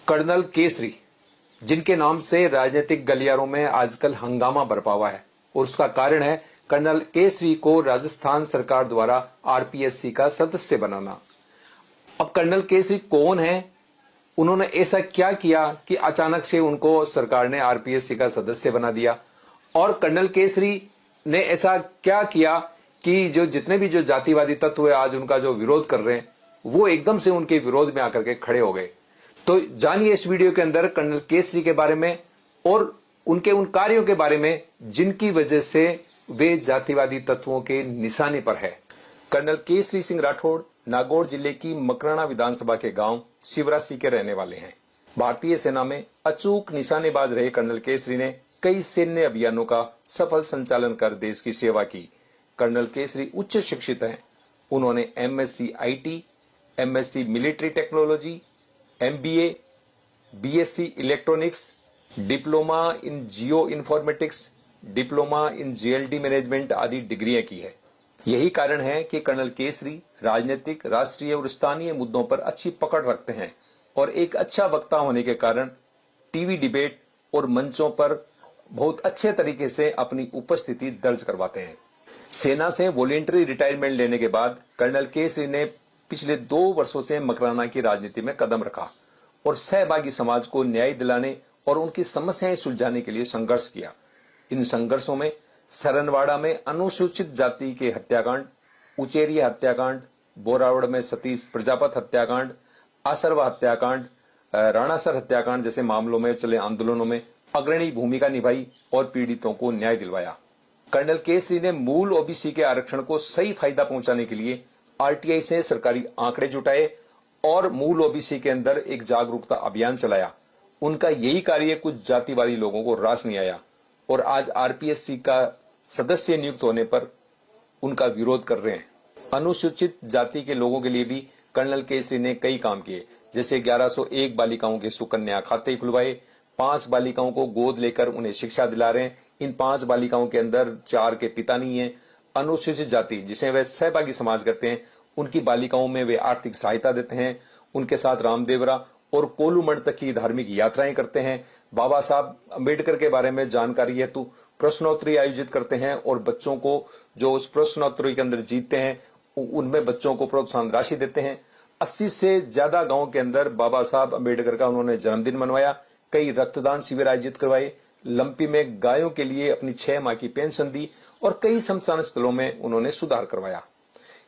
Colonel Kesari, जिनके नाम से राजनीतिक गलियारों में आजकल हंगामा बरपा हुआ है, और उसका कारण है कर्नल केसरी को राजस्थान सरकार द्वारा आरपीएससी का सदस्य बनाना। अब कर्नल केसरी कौन है, उन्होंने ऐसा क्या किया कि अचानक से उनको सरकार ने आरपीएससी का सदस्य बना दिया, और कर्नल केसरी ने ऐसा क्या किया कि जो जितने भी जो जातिवादी तत्व है आज उनका जो विरोध कर रहे हैं, वो एकदम से उनके विरोध में आकर के खड़े हो गए। तो जानिए इस वीडियो के अंदर कर्नल केसरी के बारे में और उनके उन कार्यों के बारे में जिनकी वजह से वे जातिवादी तत्वों के निशाने पर है। कर्नल केसरी सिंह राठौड़ नागौर जिले की मकराना विधानसभा के गांव शिवरासी के रहने वाले हैं। भारतीय सेना में अचूक निशानेबाज रहे कर्नल केसरी ने कई सैन्य अभियानों का सफल संचालन कर देश की सेवा की। कर्नल केसरी उच्च शिक्षित हैं। उन्होंने MSc IT, MSc military technology, MBA, BSc electronics, diploma in geo informatics, diploma in GLD management आदि डिग्रियां की है। यही कारण है कि कर्नल केसरी राजनीतिक, राष्ट्रीय और स्थानीय मुद्दों पर अच्छी पकड़ रखते हैं और एक अच्छा वक्ता होने के कारण टीवी डिबेट और मंचों पर बहुत अच्छे तरीके से अपनी उपस्थिति दर्ज करवाते हैं। सेना से वॉलेंटरी रिटायरमेंट लेने के बाद कर्नल केसरी ने पिछले 2 वर्षों से मकराना की राजनीति में कदम रखा और सहभागी समाज को न्याय दिलाने और उनकी समस्याएं सुलझाने के लिए संघर्ष किया। इन संघर्षों में सरनवाड़ा में अनुसूचित जाति के हत्याकांड, उचेरिया हत्याकांड, बोरावड़ में सतीश प्रजापत हत्याकांड, आसरवा हत्याकांड, राणासर हत्याकांड जैसे मामलों में चले आंदोलनों में अग्रणी भूमिका निभाई और पीड़ितों को न्याय दिलवाया। कर्नल केसरी ने मूल ओबीसी के आरक्षण को सही फायदा पहुंचाने के लिए आरटीआई से सरकारी आंकड़े जुटाए और मूल ओबीसी के अंदर एक जागरूकता अभियान चलाया। उनका यही कार्य कुछ जातिवादी लोगों को रास नहीं आया और आज आरपीएससी का सदस्य नियुक्त होने पर उनका विरोध कर रहे हैं। अनुसूचित जाति के लोगों के लिए भी कर्नल केसरी ने कई काम किए, जैसे 1101 बालिकाओं के सुकन्या खाते खुलवाए, 5 बालिकाओं को गोद लेकर उन्हें शिक्षा दिला रहे हैं। इन 5 बालिकाओं के अंदर 4 के पिता नहीं है। अनुसूचित जाति जिसे वे सहभागी समाज कहते हैं, उनकी बालिकाओं में वे आर्थिक सहायता देते हैं। उनके साथ रामदेवरा और कोलूमठ तक की धार्मिक यात्राएं करते हैं। बाबा साहब अम्बेडकर के बारे में जानकारी हेतु प्रश्नोत्तरी आयोजित करते हैं और बच्चों को जो उस प्रश्नोत्तरी के अंदर जीतते हैं उनमें बच्चों को प्रोत्साहन राशि देते हैं। 80 से ज्यादा गांव के अंदर बाबा साहब अम्बेडकर का उन्होंने जन्मदिन मनवाया। कई रक्तदान शिविर आयोजित करवाए। लंपी में गायों के लिए अपनी 6 माह की पेंशन दी और कई शमशान स्थलों में उन्होंने सुधार करवाया।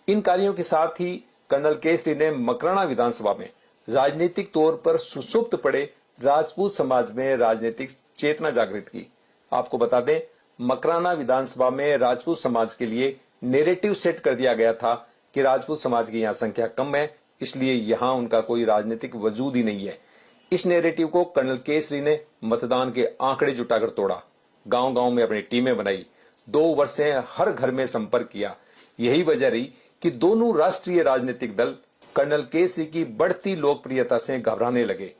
इन कार्यों के साथ ही कर्नल केसरी ने मकराना विधानसभा में राजनीतिक तौर पर सुसुप्त पड़े राजपूत समाज में राजनीतिक चेतना जागृत की। आपको बता दें, मकराना विधानसभा में राजपूत समाज के लिए नैरेटिव सेट कर दिया गया था कि राजपूत समाज की यहाँ संख्या कम है, इसलिए यहाँ उनका कोई राजनीतिक वजूद ही नहीं है। इस नैरेटिव को कर्नल केसरी ने मतदान के आंकड़े जुटाकर तोड़ा। गांव गांव में अपनी टीमें बनाई। 2 वर्ष से हर घर में संपर्क किया। यही वजह रही कि दोनों राष्ट्रीय राजनीतिक दल कर्नल केसरी की बढ़ती लोकप्रियता से घबराने लगे,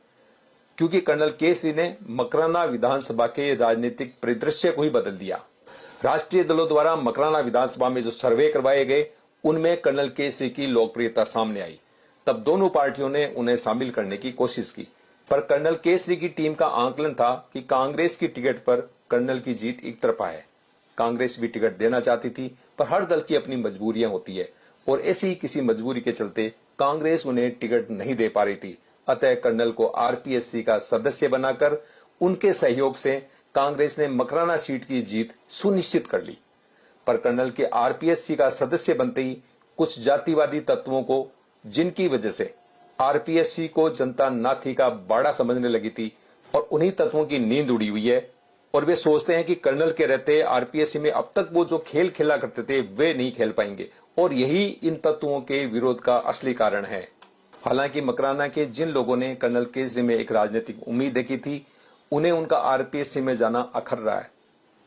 क्योंकि कर्नल केसरी ने मकराना विधानसभा के राजनीतिक परिदृश्य को ही बदल दिया। राष्ट्रीय दलों द्वारा मकराना विधानसभा में जो सर्वे करवाए गए उनमें कर्नल केसरी की लोकप्रियता सामने आई। तब दोनों पार्टियों ने उन्हें शामिल करने की कोशिश की, पर कर्नल केसरी की टीम का आंकलन था कि कांग्रेस की टिकट पर कर्नल की जीत एक तरफा है। कांग्रेस भी टिकट देना चाहती थी, पर हर दल की अपनी मजबूरियां होती है और ऐसी किसी मजबूरी के चलते कांग्रेस उन्हें टिकट नहीं दे पा रही थी। अतः कर्नल को आरपीएससी का सदस्य बनाकर उनके सहयोग से कांग्रेस ने मकराना सीट की जीत सुनिश्चित कर ली। पर कर्नल के आरपीएससी का सदस्य बनते ही कुछ जातिवादी तत्वों को, जिनकी वजह से आरपीएससी को जनता नाथी का बाड़ा समझने लगी थी, और उन्हीं तत्वों की नींद उड़ी हुई है और वे सोचते हैं कि कर्नल के रहते आरपीएससी में अब तक वो जो खेल खेला करते थे वे नहीं खेल पाएंगे, और यही इन तत्वों के विरोध का असली कारण है। हालांकि मकराना के जिन लोगों ने कर्नल केसरी में एक राजनीतिक उम्मीद देखी थी, उन्हें उनका आरपीएससी में जाना अखर रहा है।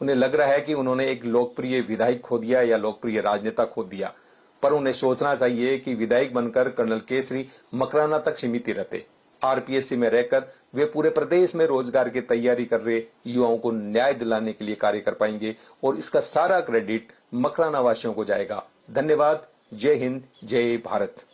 उन्हें लग रहा है कि उन्होंने एक लोकप्रिय विधायक खो दिया या लोकप्रिय राजनेता खो दिया, पर उन्हें सोचना चाहिए कि विधायक बनकर कर्नल केसरी मकराना तक सीमित ही रहते। आरपीएससी में रहकर वे पूरे प्रदेश में रोजगार की तैयारी कर रहे युवाओं को न्याय दिलाने के लिए कार्य कर पाएंगे और इसका सारा क्रेडिट मकराना वासियों को जाएगा। धन्यवाद। जय हिंद, जय भारत।